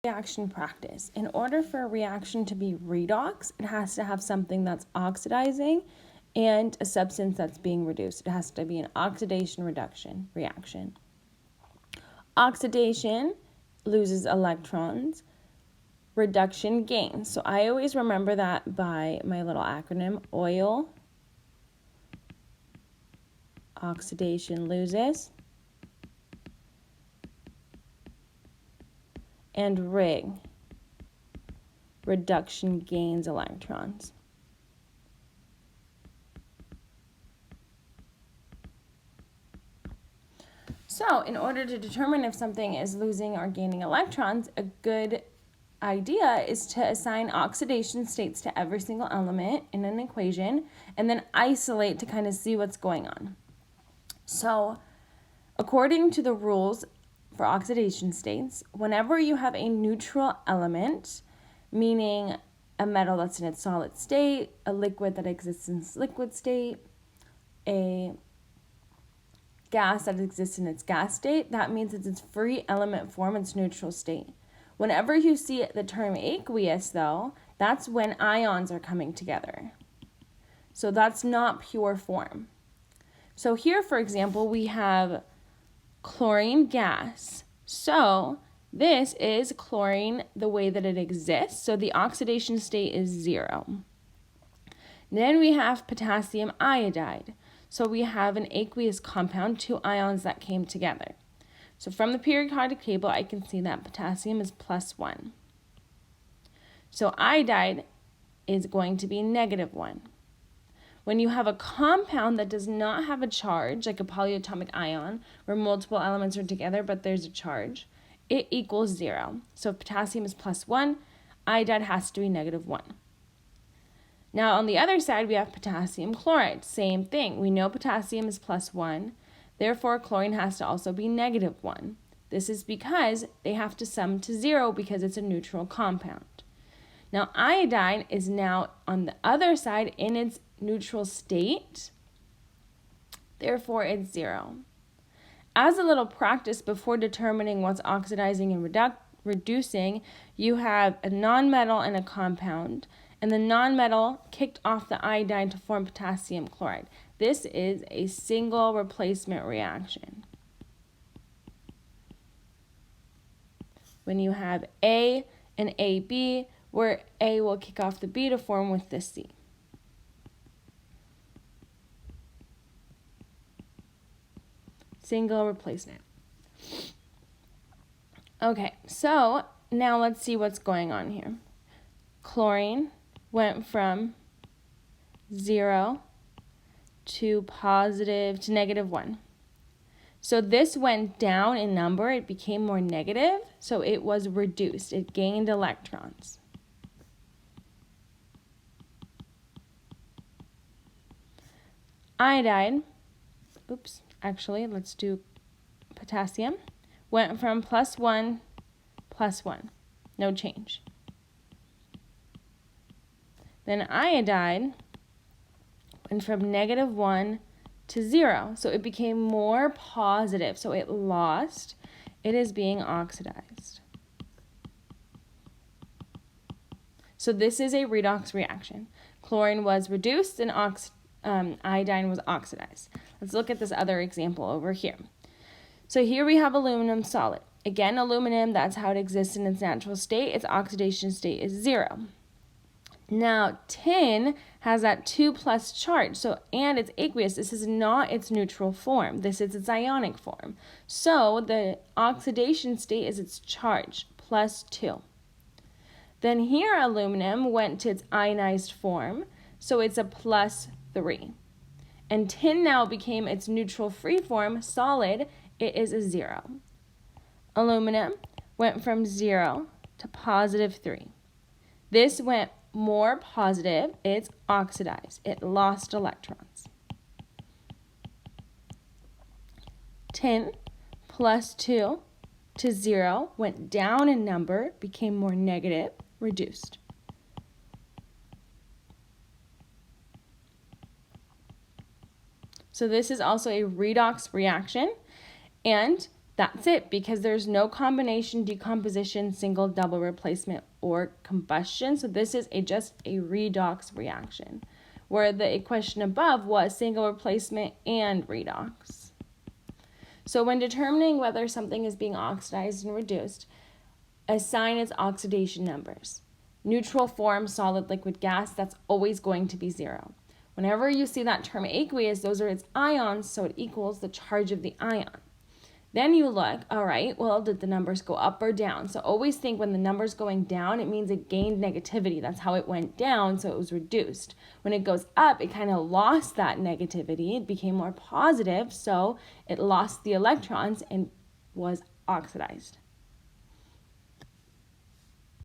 Reaction practice. In order for a reaction to be redox, it has to have something that's oxidizing and a substance that's being reduced. It has to be an oxidation-reduction reaction. Oxidation loses electrons. Reduction gains. So I always remember that by my little acronym, oil, oxidation loses, and rig, reduction gains electrons. So in order to determine if something is losing or gaining electrons, a good idea is to assign oxidation states to every single element in an equation and then isolate to kind of see what's going on. So according to the rules for oxidation states, whenever you have a neutral element, meaning a metal that's in its solid state, a liquid that exists in its liquid state, a gas that exists in its gas state, that means it's its free element form, its neutral state. Whenever you see the term aqueous, though, that's when ions are coming together. So that's not pure form. So here, for example, we have chlorine gas. So this is chlorine the way that it exists. So the oxidation state is 0. Then we have potassium iodide. So we have an aqueous compound, 2 ions that came together. So from the periodic table, I can see that potassium is +1. So iodide is going to be -1. When you have a compound that does not have a charge, like a polyatomic ion, where multiple elements are together but there's a charge, it equals 0. So if potassium is +1, iodide has to be -1. Now on the other side, we have potassium chloride. Same thing. We know potassium is +1. Therefore, chlorine has to also be -1. This is because they have to sum to 0 because it's a neutral compound. Now, iodine is now on the other side in its neutral state. Therefore, it's 0. As a little practice before determining what's oxidizing and reducing, you have a nonmetal and a compound, and the nonmetal kicked off the iodine to form potassium chloride. This is a single replacement reaction. When you have A and AB, where A will kick off the B to form with the C. Single replacement. Okay, so now let's see what's going on here. Chlorine went from 0 to -1. So this went down in number. It became more negative, so it was reduced. It gained electrons. Iodide, let's do potassium, went from +1, +1. No change. Then iodide went from -1 to 0. So it became more positive. So it lost. It is being oxidized. So this is a redox reaction. Chlorine was reduced and iodine was oxidized. Let's look at this other example over here. So here we have aluminum solid. Again, aluminum, that's how it exists in its natural state. Its oxidation state is 0. Now, tin has that 2+ charge, and it's aqueous. This is not its neutral form. This is its ionic form. So the oxidation state is its charge, +2. Then here, aluminum went to its ionized form, so it's a +3. And tin now became its neutral free form, solid. It is a 0. Aluminum went from 0 to +3. This went more positive. It's oxidized. It lost electrons. Tin +2 to 0 went down in number, became more negative, reduced. So this is also a redox reaction, and That's it, because there's no combination, decomposition, single, double replacement, or combustion. So this is just a redox reaction, where the equation above was single replacement and redox. So when determining whether something is being oxidized and reduced, assign its oxidation numbers. Neutral form, solid, liquid, gas, that's always going to be 0. Whenever you see that term aqueous, those are its ions, so it equals the charge of the ion. Then you look, all right, well, did the numbers go up or down? So always think when the number's going down, it means it gained negativity. That's how it went down, so it was reduced. When it goes up, it kind of lost that negativity. It became more positive, so it lost the electrons and was oxidized.